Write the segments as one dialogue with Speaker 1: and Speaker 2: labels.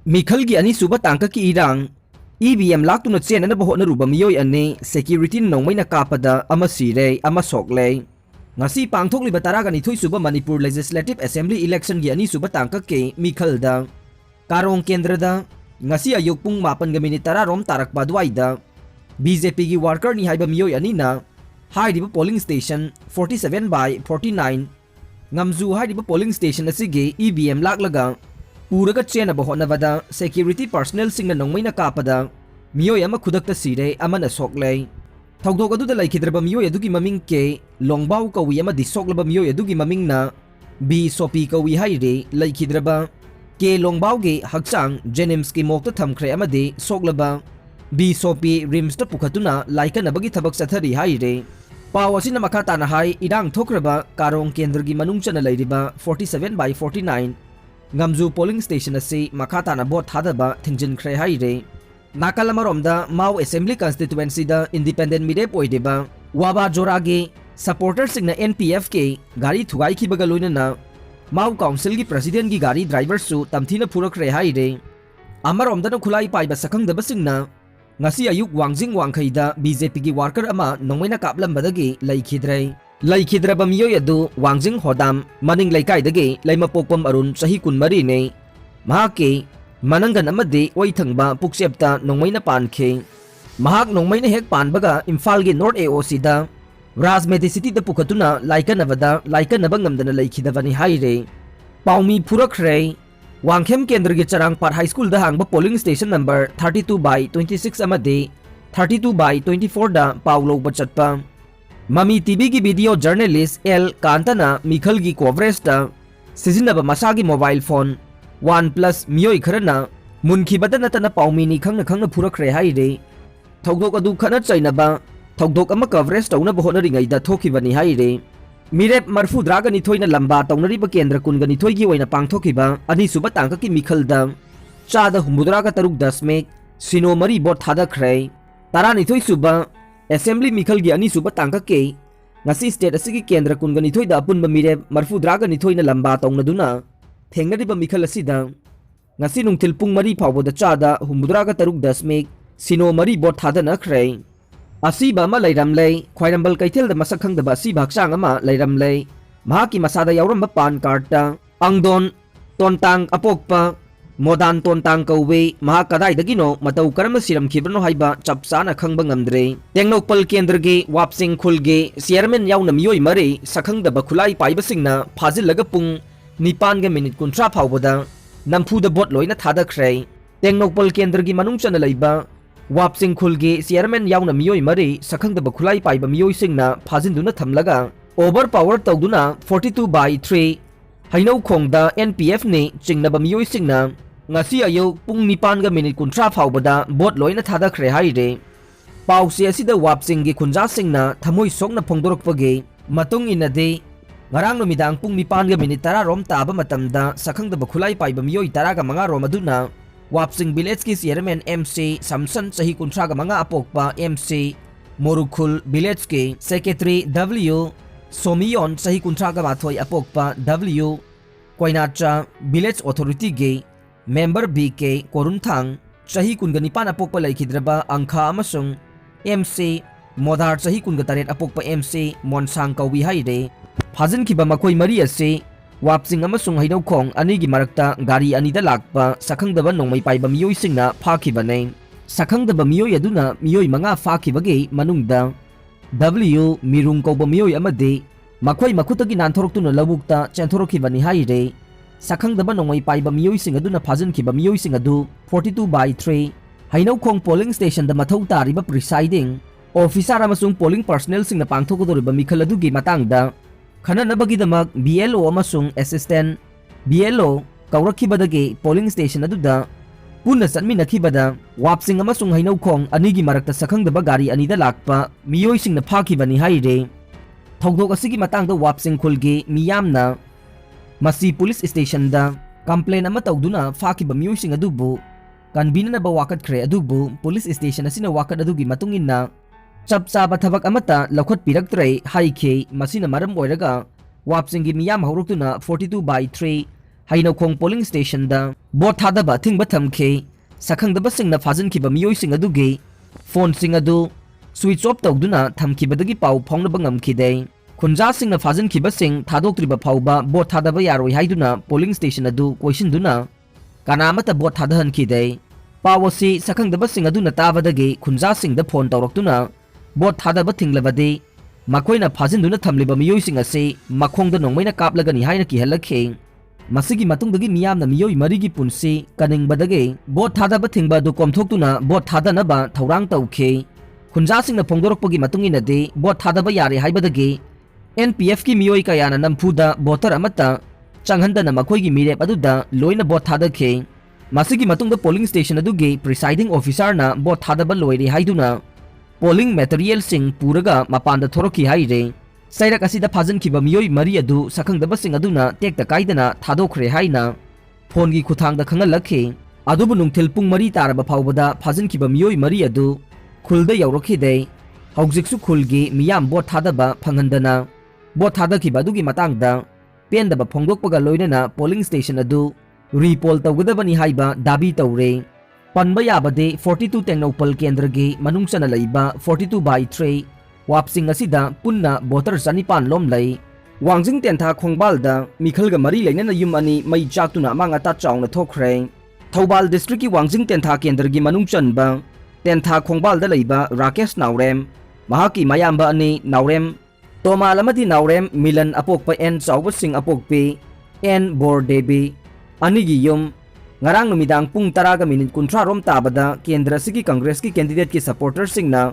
Speaker 1: Mikhalgi ani suba tangka ki irang EVM Laktuna Chennaba Hotnaruba Meeoi ani security Nongmei na Kappada ama Shire ama Sokle ngasi pangthokliba taraga nithoi suba Manipur Legislative Assembly election gi ani suba tangka ke Mikhalda Karong Kendrada ngasi ayuk pung 8:10 rom tarakpa duaida BJP gi worker ni haiba Meeoi ani na hairiba polling station 47/49 ngamzu hairiba polling station asigi EVM laklaga Puraga Chennaba Hotnabada security personnel singna Nongmei na Kappada Meeoi ama khudakta sire ama na Sokle Thogdok adu da laikhidraba Meeoi adugi maming ke Longbau kawi ama disoklaba Meeoi adugi maming na B Sopi kawi haire laikhidraba ke Longbau ge hakchang Jenims ki mokta thamkhre ama de soklaba B Sopi rims ta pukhatuna laikanabagi thabak sathari haire Paw asina makata na hai idang thokraba Karong Kendra gi manung chana lairiba 47/49 Ngamzu polling station asi makata na bot hadaba thingjin khre haire Nakalamarom Mau Assembly constituency da independent midep oideba Waba Jorage supporters singna NPF ke gari thugai khibaga loina na Mau council gi president gi gari driver su tamthina phurakre haire Amarom da khulai paiba sakhangdaba singna ngasi ayuk wangjing wangkhaida BJP gi worker ama Nongmei na kaplambadagi laikhidraba Meeoi adu wangjing hodam maning laikai laimapokpam arun sahi 13 ne mahake manangan amade oithangba puksepta Nongmei na pankhe mahak Nongmei na hek panbaga Imphal gi North AOC da Rajmeti city da pukhatuna laikanabada ngamdana laikhidabani haire paumi phurakre Wangkhem Kendra gi Charang Par High School da hangba polling station number 32/26 amade 32/24 da Paulo bachatpa Mami TV gi video journalist L Kantana Mikhal gi coverage da sizinaba masagi mobile phone OnePlus Meeoi kharana munkhibada natana paumi ni khangna phurakre haire thogdok adu khana chainaba thogdok ama coverage tauna bohonari ngai da thokibani haire Mirep marfu draga ni thoina lamba taunariba kendra kunga ni thoigi oina pangthokiba ani suba tangka ki Mikhalda chada humbudraga taruk 10 mek sino mari bot thada khrai tara ni thoi suba assembly Mikhal gi ani suba tangka ke ngasi state asigi kendra kunga ni thoida apunba mirep marfu draga ni thoina lamba taunaduna thengnariba Mikhal asida ngasi nungtil pung mari phawboda chada humbudraga taruk 10 mek sino mari bot thada na khrai Asiba ama lairamlei khwairambal kaithel da masakhangdaba asiba hakchang ama lairamlei mahaki masada yauramba pan card ta angdon tontang apokpa modan tontang kawe mahakadai dagino matau karama siram khibrano haiba chapsana khangba ngamdre tengnokpal kendra ge wapsing khulge chairman yauna Meeoi mare sakhangdaba khulai paiba singna phajillaga pung 9:30 phawboda nampuda bot loina thada khrai tengnokpal kendra gi manung chana laiba Wapsing khulge chairman yauna Meeoi mare sakhangdaba khulai paiba Meeoi singna phajinduna thamlaga overpower tawduna 42/3 hainau khongda NPF ne chingnaba Meeoi singna ngasi ayo pung 9:30 phawbada bot loina thada khre haire pause asida wapsing gi khunja singna thamoi sokna phongdorokpage matung inade ngarang numidang pung 9:10 rom taba matamda sakhangdaba khulai paiba Meeoi 15 rom aduna Wapsing village ki chairman MC Samson sahi 15 apokpa MC Morukhul village ke secretary W Somion sahi 12 apokpa W Koinacha village authority ge member BK Korunthang sahi 19 apokpa laikhidraba angkha amasung MC Modar sahi 18 apokpa MC Monsang kawi haire phajin khiba makoi mari ase Wapsing amasung hainau khong anigi marakta gari anida lakpa sakhangdaba Nongmei paiba Meeoi singna phakibane sakhangdaba Meeoi aduna Meeoi manga phakibage manungda W mirung kauba Meeoi amade makhoi makhutagi nanthoroktuna labukta chenthorokibani haire sakhangdaba Nongmei paiba Meeoi sing aduna phajinkiba Meeoi sing adu 42/3 hainau khong polling station da mathau tariba presiding officer amasung polling personnel singna pangthokodoriba Mikhal adugi matangda Khananabagidamak BLO amasung assistant BLO kaurakhibadagi polling station aduda punna sanminakhibada wapsing amasung hainau khong anigi marakta sakhangdaba gari anida lakpa Meeoi singna phakibani haire thogdok asigi matangda wapsing khulge miyamna masi police station da complaint ama tawduna phakiba Meeoi sing adubu kanbinanaba wakat khre adubu police station asina wakat adugi matunginna Chapsaba thabak amata lakhot piraktre haikhe masina maram oiraga wapsing gi miyam hauruktuna 42/3 Hainokong polling station da bot thadaba thingba thamkhe sakhangdaba singna fajinkiba miyoi sing adugi phone sing adu switch off tawduna thamkibadagi pau phawnaba ngamkhide khunja singna fajinkiba sing thadoktriba phawba bot thadaba yaroi haiduna polling station adu koisinduna kanamata bot thadahankhide pawasi sakhangdaba sing aduna tabadagi khunja singda phone tawraktuna bot thadaba thinglabadi makoina fajinduna thamliba miyoi sing ase makhongda nongmaina kaplagani haina kihalakhe masigi matungdagi miyamna miyoi marigi punsi kaningbadagi bot thadaba thingba du komthoktuna bot thadanaba thorang tawkhe khunja singna phongdorokpagi matunginadi bot thadaba yare haibadagi NPF ki miyoi kayana nampuda botar amata changhandana makhoigi mirep aduda loina bot thadakhe masigi matungda polling station adugi presiding officer na bot thadaba loire haiduna polling material sing puraga mapanda thoroki haire sairak asida phajankiba miyoi mari adu sakhangdaba sing aduna tekta kaidana thadokre haina phone gi khuthangda khangalakhe adubu nungthil pung mari taraba phawbada phajankiba miyoi mari adu khulda yaurokide haujiksu khulgi miyam bot thadaba phanghandana bot thadakiba adugi matangda pendaba phongdokpaga loinana polling station adu repol tawgadabani haiba dabi tawre panba yabade 42 tengnopal kendragi manungchana leiba 42/3 wapsing asida punna voter sanipan lom lei wangjing tentha khongbalda mikhalga mari leinana yum ani mai chaktuna mangata chawna thokre Thoubal district ki wangjing tentha kendragi manungchanba tentha khongbalda leiba Rakesh Naurem mahaki mayamba ani Naurem Tomal amadi Naurem Milan apokpa en chawba sing apokpi en Bordebi anigi yum ngarang numidang pung 10:30 rom tabada kendra sigi congress ki candidate ki supporters singna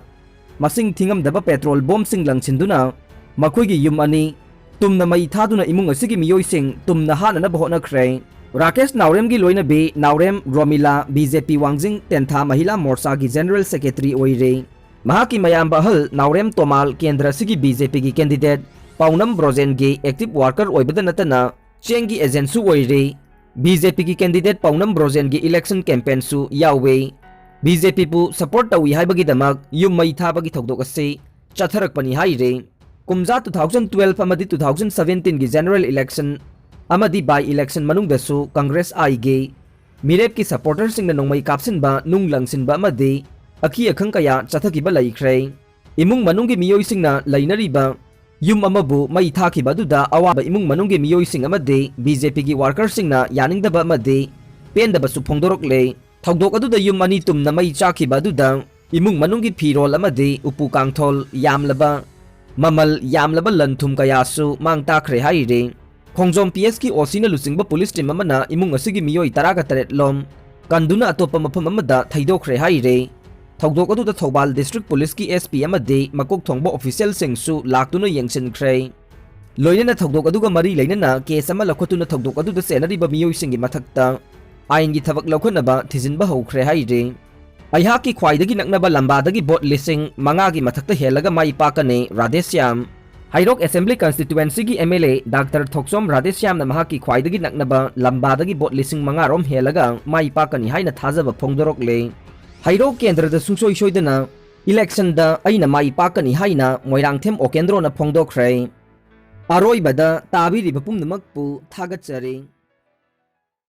Speaker 1: masing thingam daba petrol bomb sing langchinduna makhoigi yum ani tumna mai thaduna imung asigi miyoi sing tumna hanana bahona khre Rakesh Naurem gi loina be Naurem Romila BJP Wangjing tentha mahila morcha gi general secretary oire mahaki mayam bahal Naurem Tomal kendra sigi BJP gi candidate Paunam Brojen gi active worker oibada natana chengi agent su oire BJP ki candidate Paunam Brojen gi election campaign su yawe BJP pu support tawi haibagi damak yum mai thabagi thokdok ase chatharakpani haire kumja 2012 amadi 2017 gi general election amadi by election manungda su congress aige mirep ki supporter sing na nongmai kapsinba nung langsinba amadi akhi akhang kaya chathakiba laikhre imung manunggi miyoi singna lainariba yum amabu mai thakiba duda awaba imung manunggi miyoi sing amadi BJP gi worker singna yaningdaba amadi pendaba su phongdorokle thogdok aduda yum ani tumna mai chakiba aduda imung manunggi phirol amadi upu kangthol yamlaba mamal yamlaba lanthum kayasu mangta khre haire khongjom PS ki osina lusingba police team amana imung asigi miyoi 13 lom kanduna atopa mafam amada thaidokre haire thogdok aduda Thoubal district police ki SP amadi makok thongba official singsu laktuna yengsin khre loinena thogdok aduga mari leinana case ama lakhotuna thogdok aduda senariba miyoi singi mathakta ain gi thabak laukhanaba thijinba haukhre haire aiha ki khwaidagi naknaba lambadagi bot lising manga gi mathakta helaga mai pakane Radhesyam Hairok Assembly Constituency gi MLA Dr. Thoksom Radhesyam na mahaki khwaidagi naknaba lambadagi bot lising manga rom helaga mai pakani haina thajaba phongdorokle Hairok kendra da sungsoi soidana election da aina mai pakani haina moirangthem okendro na phongdokhre aroibada tabiri bapumnamakpu thagachare